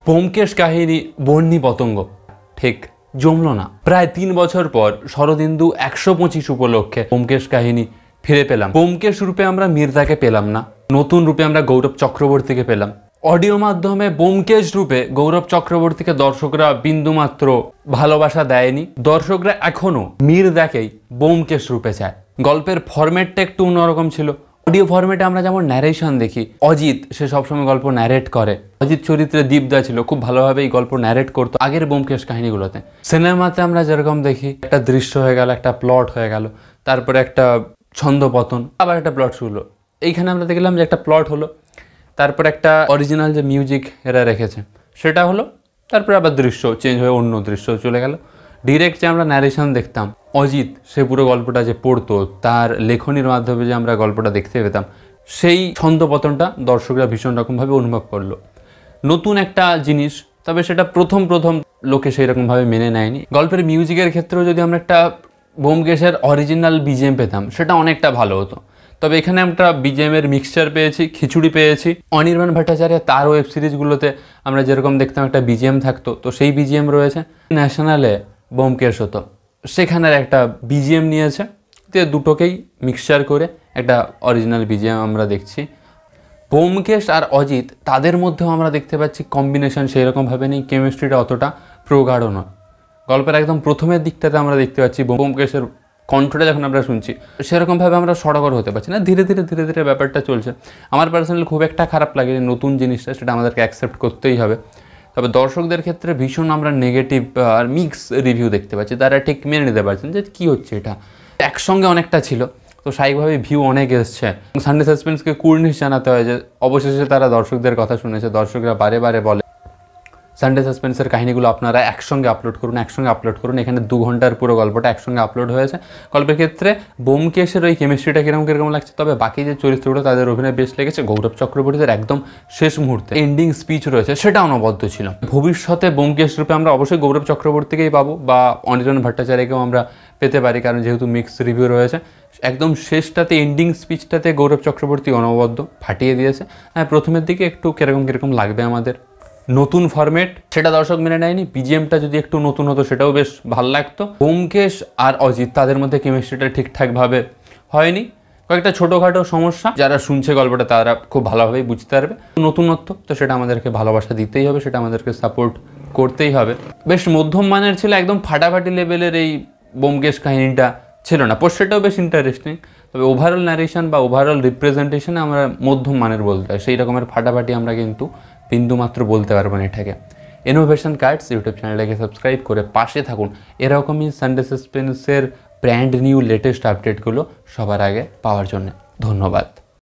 ব্যোমকেশ কাহিনী বহ্নি পতঙ্গ ঠিক জমল না। প্রায় 3 বছর পর শরদিন্দু 125 উপলক্ষে ব্যোমকেশ কাহিনী ফিরে পেলাম। ব্যোমকেশ রূপে আমরা মির্জাকে পেলাম না, নতুন রূপে আমরা গৌরব চক্রবর্তীকে পেলাম। অডিও মাধ্যমে ব্যোমকেশ রূপে গৌরব চক্রবর্তীকে দর্শকরা বিন্দুমাত্র ভালোবাসা দেয়নি। দর্শকরা এখনো মির্জাকেই ব্যোমকেশ রূপে চায়। গল্পের ফরম্যাটটা একটু অন্যরকম ছিল। অডিও ফরম্যাটে আমরা যেমন ন্যারেশন দেখি, অজিত সে সবসময় গল্প ন্যারেট করে। অজিত চরিত্রে দীপদা ছিল, খুব ভালোভাবে এই গল্প ন্যারেট করতো আগের ব্যোমকেশ কাহিনীগুলোতে। সিনেমাতে আমরা যেরকম দেখি, একটা দৃশ্য হয়ে গেল, একটা প্লট হয়ে গেল, তারপরে একটা ছন্দপতন, আবার একটা প্লট শুরু হলো। এইখানে আমরা দেখলাম যে একটা প্লট হলো, তারপর একটা অরিজিনাল যে মিউজিক এরা রেখেছে সেটা হলো, তারপরে আবার দৃশ্য চেঞ্জ হয়ে অন্য দৃশ্য চলে গেল। ডিরেক্ট যে আমরা ন্যারেশন দেখতাম, অজিত সে পুরো গল্পটা যে পড়তো, তার লেখনির মাধ্যমে যে আমরা গল্পটা দেখতে পেতাম, সেই ছন্দপতনটা দর্শকরা ভীষণ রকমভাবে অনুভব করলো। নতুন একটা জিনিস, তবে সেটা প্রথম লোকে সেই রকমভাবে মেনে নেয়নি। গল্পের মিউজিকের ক্ষেত্রেও যদি আমরা একটা ব্যোমকেশের অরিজিনাল বিজিএম পেতাম সেটা অনেকটা ভালো হতো। তবে এখানে আমরা বিজিএমের মিক্সচার পেয়েছি, খিচুড়ি পেয়েছি। অনির্বাণ ভট্টাচার্য তার ওয়েব সিরিজগুলোতে আমরা যেরকম দেখতাম একটা বিজিএম থাকতো, তো সেই বিজিএম রয়েছে। ন্যাশনালে ব্যোমকেশ হতো, সেখানের একটা বিজিএম নিয়েছে, তো দুটোকেই মিক্সচার করে একটা অরিজিনাল বিজিএম আমরা দেখছি। ব্যোমকেশ আর অজিত তাদের মধ্যেও আমরা দেখতে পাচ্ছি কম্বিনেশন সেই রকমভাবে নেই, কেমিস্ট্রিটা অতটা প্রগাঢ় নয়। গল্পের একদম প্রথমের দিকটাতে আমরা দেখতে পাচ্ছি ব্যোমকেশের কণ্ঠটা যখন আমরা শুনছি সেরকমভাবে আমরা সড়গর হতে পারছি না। ধীরে ধীরে ব্যাপারটা চলছে। আমার পার্সোনালি খুব একটা খারাপ লাগে নতুন জিনিসটা, সেটা আমাদেরকে অ্যাকসেপ্ট করতেই হবে। তবে দর্শকদের ক্ষেত্রে ভীষণ আমরা নেগেটিভ আর মিক্স রিভিউ দেখতে পাচ্ছি। তারা ঠিক মেনে নিতে পারছেন যে কী হচ্ছে, এটা একসঙ্গে অনেকটা ছিল, তো স্বাভাবিকভাবে ভিউ অনেক এসছে। সানডে সাসপেন্সকে কুর্নিশ জানাতে হয় যে অবশেষে তারা দর্শকদের কথা শুনেছে। দর্শকরা বারে বলে সানডে সাসপেন্সের কাহিনীগুলো আপনারা একসঙ্গে আপলোড করুন। এখানে 2 ঘন্টার পুরো গল্পটা একসঙ্গে আপলোড হয়েছে। গল্পের ক্ষেত্রে ব্যোমকেশের ওই কেমিস্ট্রিটা কীরকম লাগছে, তবে বাকি যে চরিত্রগুলো তাদের অভিনয় বেশ লেগেছে। গৌরব চক্রবর্তীদের একদম শেষ মুহূর্তে এন্ডিং স্পিচ রয়েছে, সেটা অনবদ্য ছিল। ভবিষ্যতে ব্যোমকেশ রূপে আমরা অবশ্যই গৌরব চক্রবর্তীকেই পাবো, বা অনির্বাণ ভট্টাচার্যকেও আমরা পেতে পারি, কারণ যেহেতু মিক্স রিভিউ রয়েছে। একদম শেষটাতে এন্ডিং স্পিচটাতে গৌরব চক্রবর্তী অনবদ্য ফাটিয়ে দিয়েছে। হ্যাঁ, প্রথমের দিকে একটু কীরকম লাগবে আমাদের, নতুন ফরম্যাট, সেটা দর্শক মেনে নেয়নি। বিজিএমটা যদি একটু নতুন হতো সেটাও বেশ ভালো লাগতো। ব্যোমকেশ আর অজিত তাদের মধ্যে কেমিস্ট্রিটা ঠিকঠাকভাবে হয়নি। কয়েকটা ছোটোখাটো সমস্যা, যারা শুনছে গল্পটা তারা খুব ভালোভাবেই বুঝতে পারবে। নতুনত্ব তো সেটা আমাদেরকে ভালোবাসা দিতেই হবে, সেটা আমাদেরকে সাপোর্ট করতেই হবে। বেশ মধ্যম মানের ছিল, একদম ফাটাফাটি লেভেলের এই ব্যোমকেশ কাহিনীটা ছিল না। পোস্টারটাও বেশ ইন্টারেস্টিং, তবে ওভারঅল ন্যারেশন বা ওভারঅল রিপ্রেজেন্টেশনে আমরা মধ্যম মানের বলতে হয়। সেই রকমের ফাটাফাটি আমরা কিন্তু বিন্দুমাত্র বলতে পারবো না এটাকে। ইনোভেশন কার্ডস ইউটিউব চ্যানেলটাকে সাবস্ক্রাইব করে পাশে থাকুন এরকমই সানডে সাসপেন্সের ব্র্যান্ড নিউ লেটেস্ট আপডেটগুলো সবার আগে পাওয়ার জন্য। ধন্যবাদ।